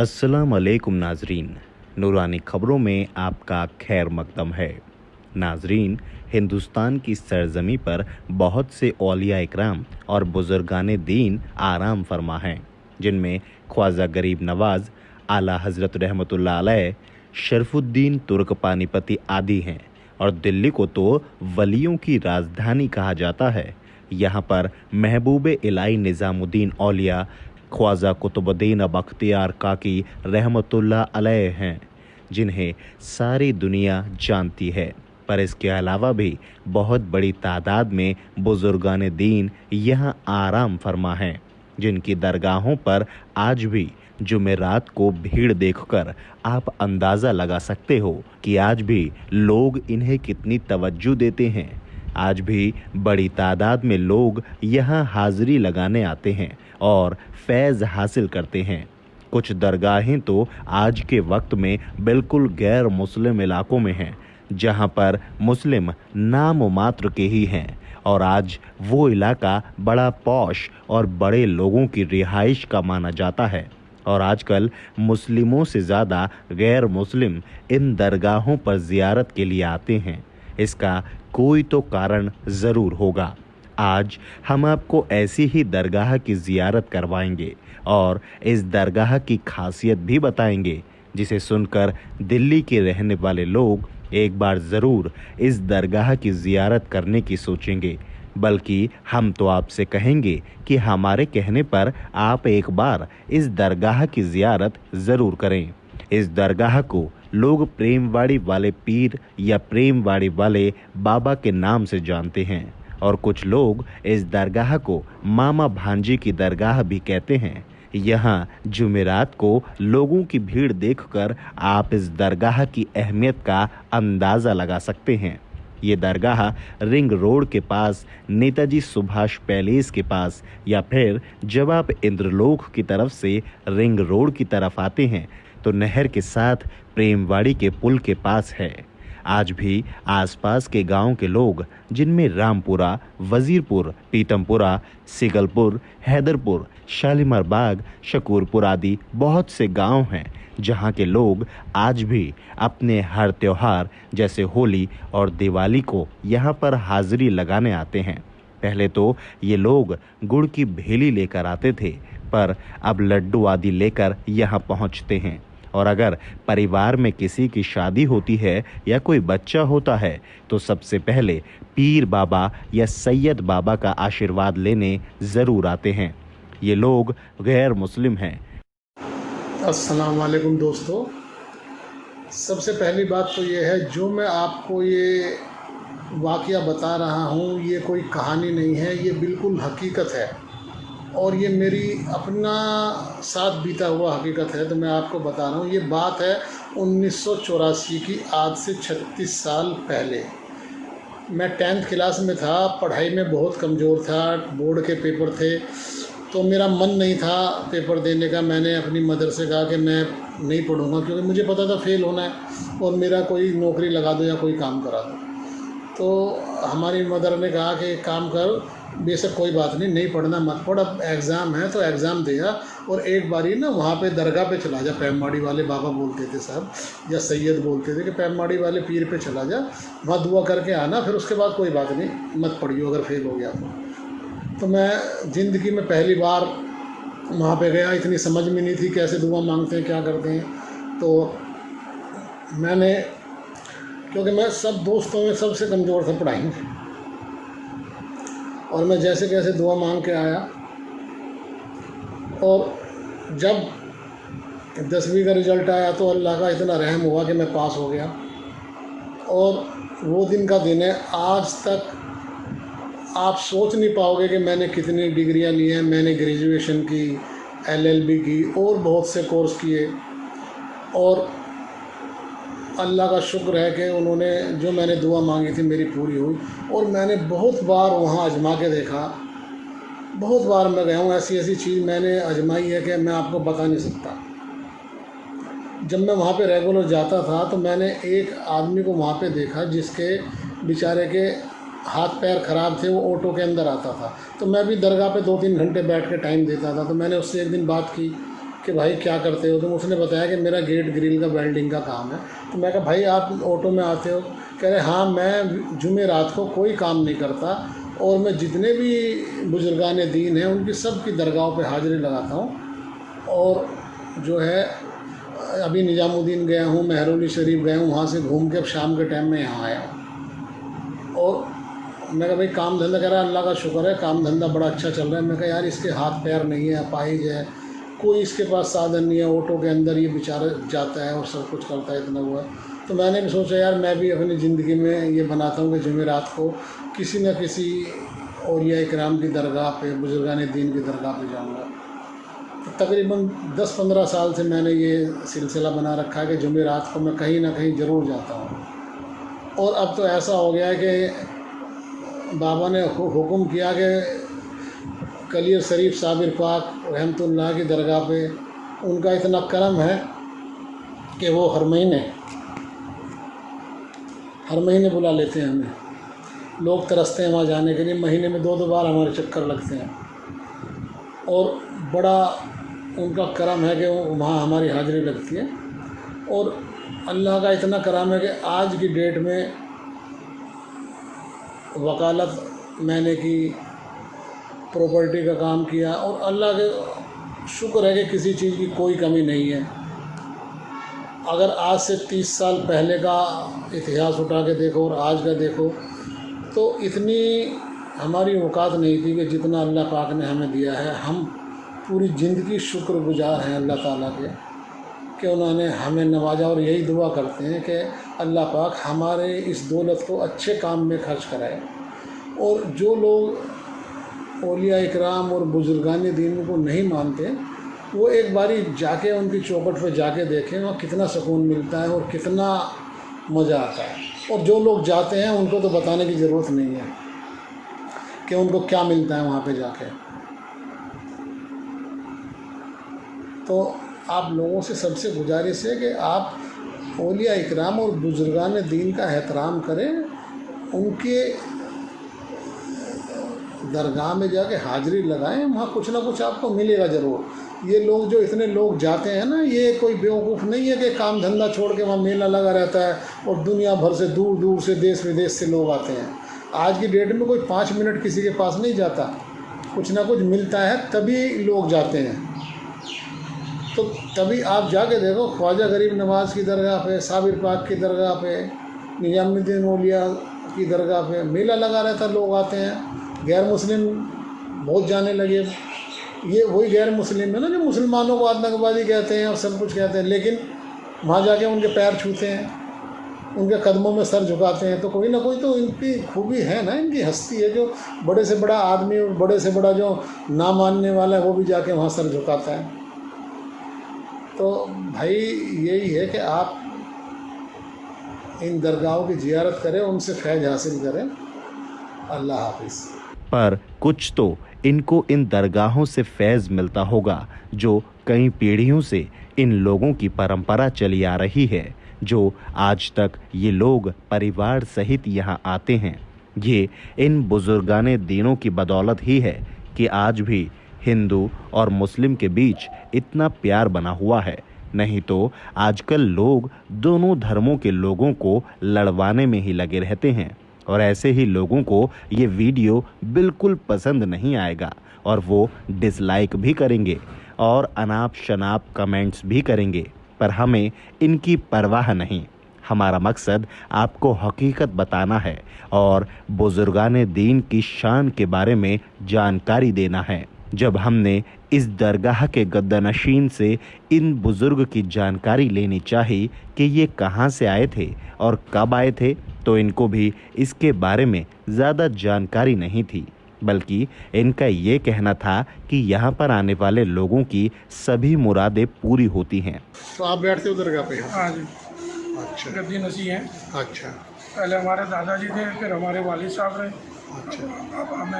अस्सलाम वालेकुम नाजरीन। नूरानी ख़बरों में आपका खैर मकदम है। नाजरीन, हिंदुस्तान की सरजमी पर बहुत से औलिया इकराम और बुजुर्गान दीन आराम फरमा हैं, जिनमें ख्वाजा गरीब नवाज, आला हज़रत रहमतुल्लाह अलैह, शरफुद्दीन तुर्क पानीपती आदि हैं। और दिल्ली को तो वलियों की राजधानी कहा जाता है। यहाँ पर महबूब इलाही निज़ामुद्दीन औलिया ख्वाजा कुतुबुद्दीन बख्तियार काकी रहमतुल्लाह अलैह हैं, जिन्हें सारी दुनिया जानती है। पर इसके अलावा भी बहुत बड़ी तादाद में बुजुर्गान दीन यहाँ आराम फरमा हैं, जिनकी दरगाहों पर आज भी जुमेरात को भीड़ देखकर आप अंदाज़ा लगा सकते हो कि आज भी लोग इन्हें कितनी तवज्जो देते हैं। आज भी बड़ी तादाद में लोग यहाँ हाजिरी लगाने आते हैं और फैज़ हासिल करते हैं। कुछ दरगाहें तो आज के वक्त में बिल्कुल गैर मुस्लिम इलाकों में हैं, जहाँ पर मुस्लिम नाम मात्र के ही हैं। और आज वो इलाका बड़ा पॉश और बड़े लोगों की रिहाइश का माना जाता है। और आजकल मुस्लिमों से ज़्यादा गैर मुस्लिम इन दरगाहों पर ज़ियारत के लिए आते हैं। इसका कोई तो कारण ज़रूर होगा। आज हम आपको ऐसी ही दरगाह की ज़ियारत करवाएंगे और इस दरगाह की खासियत भी बताएंगे, जिसे सुनकर दिल्ली के रहने वाले लोग एक बार ज़रूर इस दरगाह की ज़ियारत करने की सोचेंगे। बल्कि हम तो आपसे कहेंगे कि हमारे कहने पर आप एक बार इस दरगाह की ज़ियारत ज़रूर करें। इस दरगाह को लोग प्रेमवाड़ी वाले पीर या प्रेमवाड़ी वाले बाबा के नाम से जानते हैं, और कुछ लोग इस दरगाह को मामा भांजी की दरगाह भी कहते हैं। यहाँ जुमेरात को लोगों की भीड़ देखकर आप इस दरगाह की अहमियत का अंदाज़ा लगा सकते हैं। ये दरगाह रिंग रोड के पास नेताजी सुभाष पैलेस के पास, या फिर जब आप इंद्रलोक की तरफ से रिंग रोड की तरफ आते हैं तो नहर के साथ प्रेमवाड़ी के पुल के पास है। आज भी आसपास के गांव के लोग, जिनमें रामपुरा, वजीरपुर, पीतमपुरा, सिगलपुर, हैदरपुर, शालीमार बाग, शकूरपुर आदि बहुत से गांव हैं, जहां के लोग आज भी अपने हर त्योहार जैसे होली और दिवाली को यहां पर हाजिरी लगाने आते हैं। पहले तो ये लोग गुड़ की भेली लेकर आते थे, पर अब लड्डू आदि लेकर यहाँ पहुँचते हैं। और अगर परिवार में किसी की शादी होती है या कोई बच्चा होता है तो सबसे पहले पीर बाबा या सैयद बाबा का आशीर्वाद लेने ज़रूर आते हैं। ये लोग गैर मुस्लिम हैं। अस्सलाम वालेकुम दोस्तों, सबसे पहली बात तो ये है, जो मैं आपको ये वाक़या बता रहा हूँ ये कोई कहानी नहीं है, ये बिल्कुल हकीकत है और ये मेरी अपना साथ बीता हुआ हकीकत है। तो मैं आपको बता रहा हूँ, ये बात है 1984 की, आज से 36 साल पहले। मैं 10th क्लास में था, पढ़ाई में बहुत कमज़ोर था, बोर्ड के पेपर थे, तो मेरा मन नहीं था पेपर देने का। मैंने अपनी मदर से कहा कि मैं नहीं पढ़ूँगा, क्योंकि मुझे पता था फेल होना है और मेरा कोई नौकरी लगा दो या कोई काम करा दो। तो हमारी मदर ने कहा कि एक काम कर, बेशक कोई बात नहीं, नहीं पढ़ना मत पढ़, अब एग्ज़ाम है तो एग्ज़ाम दे आ और एक बारी ना वहाँ पे दरगाह पे चला जा। पैमाड़ी वाले बाबा बोलते थे साहब, या सैयद बोलते थे कि पैमाड़ी वाले पीर पे चला जा, वहाँ दुआ करके आना, फिर उसके बाद कोई बात नहीं, मत पढ़ियो अगर फेल हो गया तो मैं ज़िंदगी में पहली बार वहाँ पे गया। इतनी समझ में नहीं थी कैसे दुआ मांगते हैं, क्या करते हैं। तो मैंने, क्योंकि मैं सब दोस्तों में सबसे कमज़ोर था पढ़ाई में, और मैं जैसे कैसे दुआ मांग के आया। और जब 10वीं का रिज़ल्ट आया तो अल्लाह का इतना रहम हुआ कि मैं पास हो गया। और वो दिन का दिन है, आज तक आप सोच नहीं पाओगे कि मैंने कितनी डिग्रियां ली हैं। मैंने ग्रेजुएशन की, LLB की और बहुत से कोर्स किए, और अल्लाह का शुक्र है कि उन्होंने जो मैंने दुआ मांगी थी मेरी पूरी हुई। और मैंने बहुत बार वहाँ आजमा के देखा, बहुत बार मैं गया हूँ, ऐसी ऐसी चीज़ मैंने आजमाई है कि मैं आपको बता नहीं सकता। जब मैं वहाँ पे रेगुलर जाता था तो मैंने एक आदमी को वहाँ पे देखा जिसके बेचारे के हाथ पैर ख़राब थे, वो ऑटो के अंदर आता था। तो मैं भी दरगाह पे 2-3 घंटे बैठ के टाइम देता था। तो मैंने उससे एक दिन बात की कि भाई क्या करते हो तुम? उसने बताया कि मेरा गेट ग्रिल का वेल्डिंग का काम है। तो मैं कहा भाई आप ऑटो में आते हो? कह रहे हाँ, मैं जुमेरात को कोई काम नहीं करता और मैं जितने भी बुजुर्गान दीन हैं उनकी सब की दरगाहों पे हाज़िरी लगाता हूँ। और जो है अभी निज़ामुद्दीन गया हूँ, मेहरौली शरीफ गया हूँ, वहाँ से घूम के अब शाम के टाइम में यहाँ आया हूँ। और मैं कहा भाई काम धंधा? कह रहा अल्लाह का शुक्र है काम धंधा बड़ा अच्छा चल रहा है। मैं कहा यार इसके हाथ पैर नहीं है, अपाहिज है, कोई इसके पास साधन नहीं है, ऑटो के अंदर ये बेचारा जाता है और सब कुछ करता है, इतना हुआ। तो मैंने भी सोचा यार मैं भी अपनी ज़िंदगी में ये बनाता हूँ कि जुमेरात को किसी न किसी औलिया इकराम की दरगाह पे, बुजुर्गान दीन की दरगाह पे जाऊँगा। तो तकरीबन 10-15 साल से मैंने ये सिलसिला बना रखा है कि जुमेरात को मैं कहीं ना कहीं ज़रूर जाता हूँ। और अब तो ऐसा हो गया है कि बाबा ने हुक्म किया कि कलियर शरीफ साबिर पाक रहमतुल्लाह की दरगाह पे उनका इतना करम है कि वो हर महीने बुला लेते हैं हमें। लोग तरसते हैं वहाँ जाने के लिए, महीने में 2-2 बार हमारे चक्कर लगते हैं। और बड़ा उनका करम है कि वहाँ हमारी हाज़िरी लगती है। और अल्लाह का इतना करम है कि आज की डेट में वकालत मैंने की, प्रॉपर्टी का काम किया, और अल्लाह के शुक्र है कि किसी चीज़ की कोई कमी नहीं है। अगर आज से 30 साल पहले का इतिहास उठा के देखो और आज का देखो तो इतनी हमारी औकात नहीं थी कि जितना अल्लाह पाक ने हमें दिया है। हम पूरी ज़िंदगी शुक्रगुजार हैं अल्लाह ताला के कि उन्होंने हमें नवाजा। और यही दुआ करते हैं कि अल्लाह पाक हमारे इस दौलत को अच्छे काम में खर्च कराए। और जो लोग औलिया इकराम और बुजुर्गान दीन को नहीं मानते वो एक बारी जाके उनकी चौखट पे जाके देखें, वहाँ कितना सुकून मिलता है और कितना मज़ा आता है। और जो लोग जाते हैं उनको तो बताने की ज़रूरत नहीं है कि उनको क्या मिलता है वहाँ पे जाके। तो आप लोगों से सबसे गुजारिश है कि आप औलिया इकराम और बुजुर्गान दीन का एहतराम करें, उनके दरगाह में जाके हाज़िरी लगाएं, वहाँ कुछ ना कुछ आपको मिलेगा ज़रूर। ये लोग जो इतने लोग जाते हैं ना, ये कोई बेवकूफ़ नहीं है कि काम धंधा छोड़ के वहाँ मेला लगा रहता है और दुनिया भर से दूर दूर से देश विदेश से लोग आते हैं। आज की डेट में कोई 5 मिनट किसी के पास नहीं जाता, कुछ ना कुछ मिलता है तभी लोग जाते हैं। तो तभी आप जाके देखो ख्वाजा गरीब नवाज़ की दरगाह पे, साबिर पाक की दरगाह पे, निज़ामुद्दीन औलिया की दरगाह पे मेला लगा रहता है, लोग आते हैं। गैर मुस्लिम बहुत जाने लगे। ये वही गैर मुस्लिम है ना जो मुसलमानों को आतंकवादी कहते हैं और सब कुछ कहते हैं, लेकिन वहाँ जाके उनके पैर छूते हैं, उनके कदमों में सर झुकाते हैं। तो कोई ना कोई तो इनकी खूबी है ना, इनकी हस्ती है। जो बड़े से बड़ा आदमी और बड़े से बड़ा जो ना मानने वाला है वो भी जाके वहाँ सर झुकाता है। तो भाई यही है कि आप इन दरगाहों की ज़ियारत करें, उनसे फैज़ हासिल करें। अल्लाह हाफिज़। पर कुछ तो इनको इन दरगाहों से फैज़ मिलता होगा जो कई पीढ़ियों से इन लोगों की परंपरा चली आ रही है, जो आज तक ये लोग परिवार सहित यहाँ आते हैं। ये इन बुजुर्गाने दीनों की बदौलत ही है कि आज भी हिंदू और मुस्लिम के बीच इतना प्यार बना हुआ है। नहीं तो आजकल लोग दोनों धर्मों के लोगों को लड़वाने में ही लगे रहते हैं। और ऐसे ही लोगों को ये वीडियो बिल्कुल पसंद नहीं आएगा और वो डिसलाइक भी करेंगे और अनाप शनाप कमेंट्स भी करेंगे। पर हमें इनकी परवाह नहीं। हमारा मकसद आपको हकीकत बताना है और बुजुर्गाने दीन की शान के बारे में जानकारी देना है। जब हमने इस दरगाह के गद्दानशीन से इन बुजुर्ग की जानकारी लेनी चाहिए कि ये कहाँ से आए थे और कब आए थे, तो इनको भी इसके बारे में ज़्यादा जानकारी नहीं थी, बल्कि इनका ये कहना था कि यहाँ पर आने वाले लोगों की सभी मुरादें पूरी होती हैं। तो आप बैठते हो दरगाह पे? हाँ जी, अच्छा गद्दी नसी हैं। अच्छा पहले हमारे दादाजी थे, फिर हमारे वालिद साहब रहे, अच्छा अब हम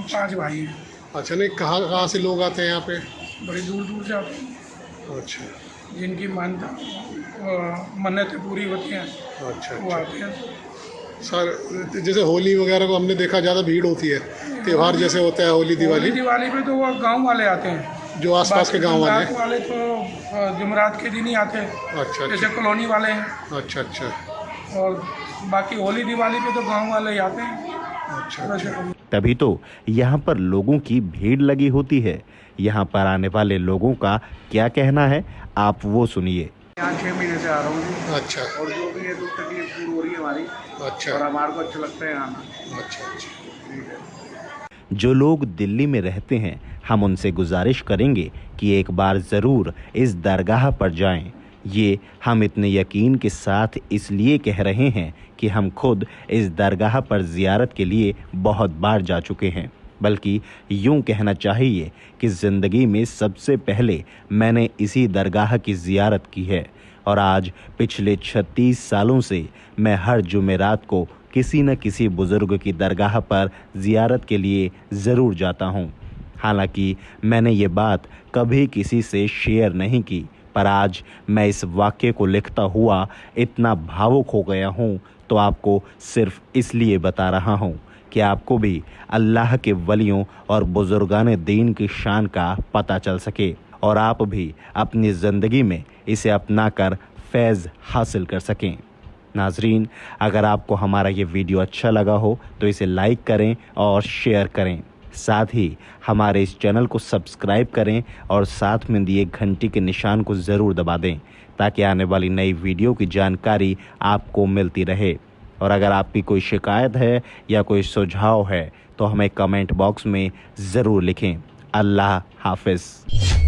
5 भाई हैं। अच्छा। नहीं, कहाँ कहाँ से लोग आते हैं यहाँ पे? बड़ी दूर दूर से आते हैं, अच्छा जिनकी मन्नतें पूरी होती हैं अच्छा वो आते हैं। सर जैसे होली वगैरह को हमने देखा ज़्यादा भीड़ होती है, त्यौहार जैसे होता है होली दिवाली। दिवाली पे तो वो गांव वाले आते हैं, जो आसपास के गांव वाले जुमेरात वाले तो जुमेरात के दिन ही आते हैं, अच्छा जैसे अच्छा कॉलोनी वाले हैं। अच्छा अच्छा और बाकी होली दिवाली पे तो गांव वाले ही आते हैं। अच्छा वैसे तभी तो यहाँ पर लोगों की भीड़ लगी होती है। यहाँ पर आने वाले लोगों का क्या कहना है, आप वो सुनिए। यहाँ 6 महीने से आ रहा हूँ जी, अच्छा और जो भी है दुख तकलीफ दूर हो रही है हमारी, अच्छा और हमारे को अच्छा लगता है यहाँ। अच्छा अच्छा ठीक है। जो लोग दिल्ली में रहते हैं, हम उनसे गुजारिश करेंगे कि एक बार ज़रूर इस दरगाह पर जाएं। ये हम इतने यकीन के साथ इसलिए कह रहे हैं कि हम खुद इस दरगाह पर ज़ियारत के लिए बहुत बार जा चुके हैं। बल्कि यूं कहना चाहिए कि ज़िंदगी में सबसे पहले मैंने इसी दरगाह की ज़ियारत की है। और आज पिछले 36 सालों से मैं हर जुमेरात को किसी न किसी बुज़ुर्ग की दरगाह पर ज़ियारत के लिए ज़रूर जाता हूँ। हालांकि मैंने ये बात कभी किसी से शेयर नहीं की, पर आज मैं इस वाक़ये को लिखता हुआ इतना भावुक हो गया हूँ, तो आपको सिर्फ इसलिए बता रहा हूँ कि आपको भी अल्लाह के वलियों और बुज़ुर्गान दीन की शान का पता चल सके और आप भी अपनी ज़िंदगी में इसे अपनाकर फैज़ हासिल कर सकें। नाज़रीन, अगर आपको हमारा ये वीडियो अच्छा लगा हो तो इसे लाइक करें और शेयर करें। साथ ही हमारे इस चैनल को सब्सक्राइब करें और साथ में दिए घंटी के निशान को ज़रूर दबा दें, ताकि आने वाली नई वीडियो की जानकारी आपको मिलती रहे। और अगर आपकी कोई शिकायत है या कोई सुझाव है तो हमें कमेंट बॉक्स में ज़रूर लिखें। अल्लाह हाफ़िज़।